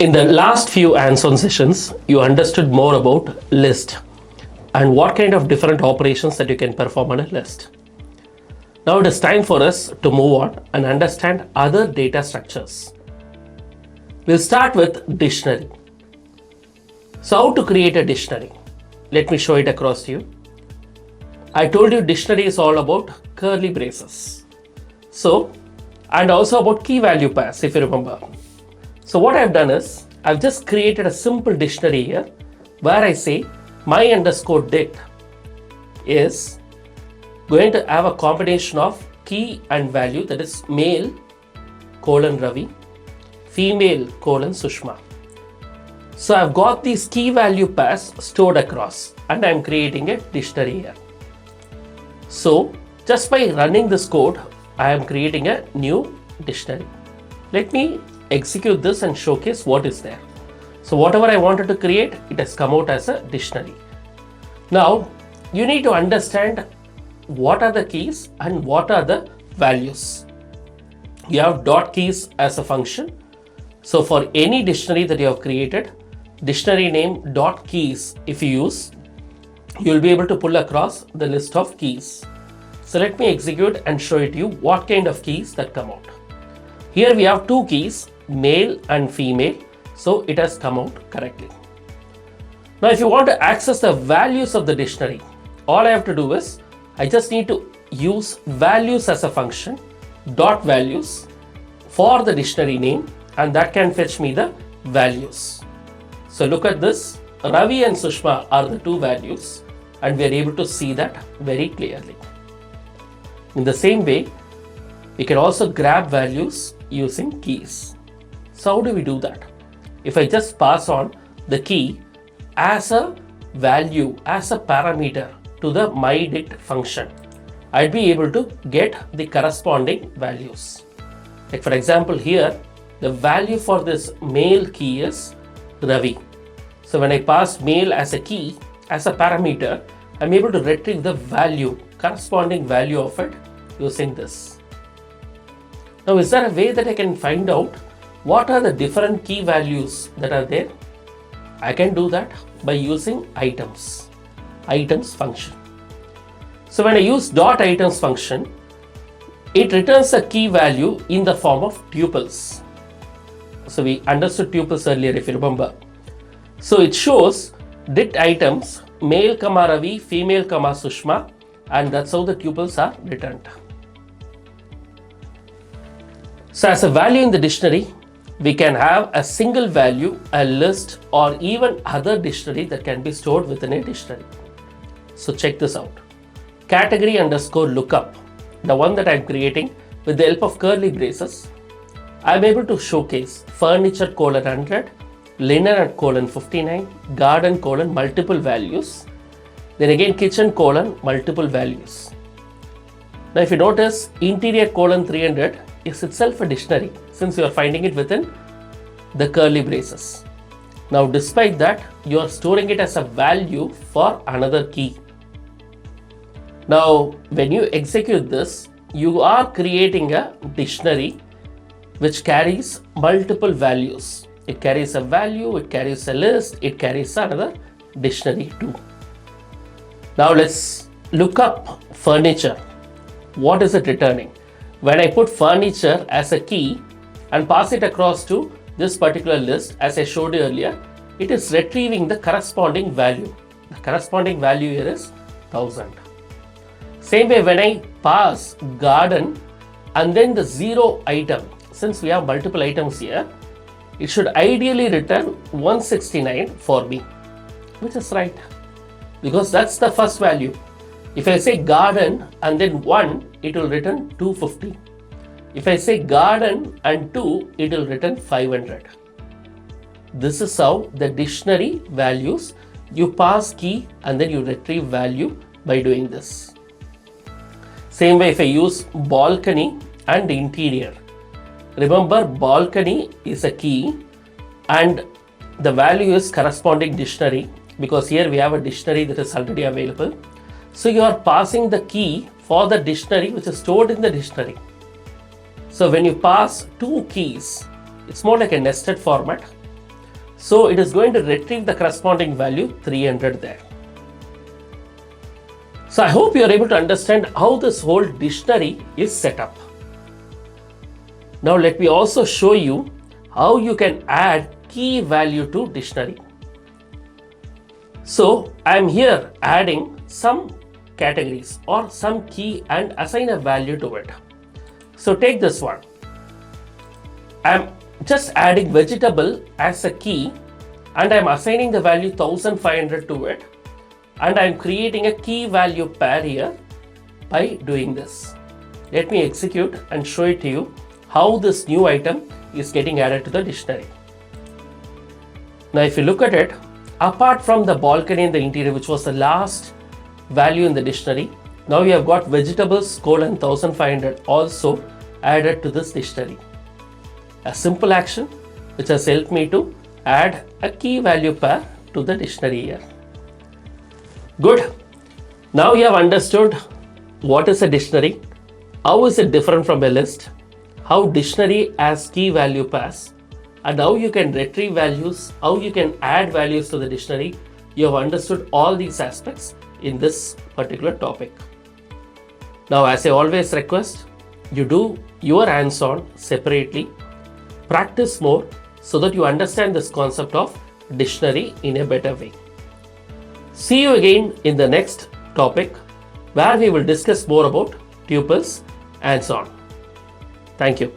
In the last few hands-on sessions, you understood more about list and what kind of different operations that you can perform on a list. Now it is time for us to move on and understand other data structures. We'll start with dictionary. So how to create a dictionary? Let me show it across to you. I told you dictionary is all about curly braces. So, and also about key value pairs, if you remember. So what I've done is, I've just created a simple dictionary here where I say my underscore dict is going to have a combination of key and value, that is male colon Ravi, female colon Sushma. So I've got these key value pairs stored across and I'm creating a dictionary here. So just by running this code, I am creating a new dictionary. Let me execute this and showcase what is there. So whatever I wanted to create, it has come out as a dictionary. Now you need to understand what are the keys and what are the values. You have dot keys as a function. So for any dictionary that you have created, dictionary name dot keys, if you use, you will be able to pull across the list of keys. So let me execute and show it to you what kind of keys that come out. Here we have two keys, male and female. So it has come out correctly. Now if you want to access the values of the dictionary, all I have to do is, I just need to use values as a function, dot values for the dictionary name, and that can fetch me the values. So look at this, Ravi and Sushma are the two values and we are able to see that very clearly. In the same way, we can also grab values using keys. So how do we do that? If I just pass on the key as a value, as a parameter to the myDict function, I'd be able to get the corresponding values. Like for example here, the value for this male key is Ravi. So when I pass male as a key, as a parameter, I'm able to retrieve the value, corresponding value of it using this. Now is there a way that I can find out what are the different key values that are there? I can do that by using items function. So when I use dot items function, it returns a key value in the form of tuples. So we understood tuples earlier, if you remember. So it shows dict items male comma Ravi, female comma Sushma, and that's how the tuples are returned. So as a value in the dictionary, we can have a single value, a list, or even other dictionary that can be stored within a dictionary. So check this out. Category underscore lookup, the one that I'm creating with the help of curly braces, I'm able to showcase furniture colon 100, linen colon 59, garden colon multiple values, then again kitchen colon multiple values. Now if you notice, interior colon 300 is itself a dictionary since you are finding it within the curly braces. Now despite that, you are storing it as a value for another key. Now when you execute this, you are creating a dictionary which carries multiple values. It carries a value, it carries a list, it carries another dictionary too. Now let's look up furniture. What is it returning? When I put furniture as a key and pass it across to this particular list, as I showed you earlier, it is retrieving the corresponding value. The corresponding value here is 1000. Same way when I pass garden and then the zero item, since we have multiple items here, it should ideally return 169 for me, which is right because that's the first value. If I say garden and then 1, it will return 250. If I say garden and 2, it will return 500. This is how the dictionary values, you pass key and then you retrieve value by doing this. Same way if I use balcony and interior. Remember, balcony is a key and the value is corresponding dictionary because here we have a dictionary that is already available. So you are passing the key for the dictionary which is stored in the dictionary. So when you pass two keys, it's more like a nested format. So it is going to retrieve the corresponding value 300 there. So I hope you are able to understand how this whole dictionary is set up. Now let me also show you how you can add key value to dictionary. So I am here adding some categories or some key and assign a value to it. So take this one. I am just adding vegetable as a key and I am assigning the value 1500 to it, and I am creating a key value pair here by doing this. Let me execute and show it to you how this new item is getting added to the dictionary. Now if you look at it, apart from the balcony in the interior, which was the last value in the dictionary, now we have got vegetables 1500 also added to this dictionary. A simple action which has helped me to add a key value pair to the dictionary here. Good. Now you have understood what is a dictionary, how is it different from a list, how dictionary has key value pairs, and how you can retrieve values, how you can add values to the dictionary. You have understood all these aspects in this particular topic. Now, as I always request, you do your hands-on separately, practice more so that you understand this concept of dictionary in a better way. See you again in the next topic where we will discuss more about tuples and so on. Thank you.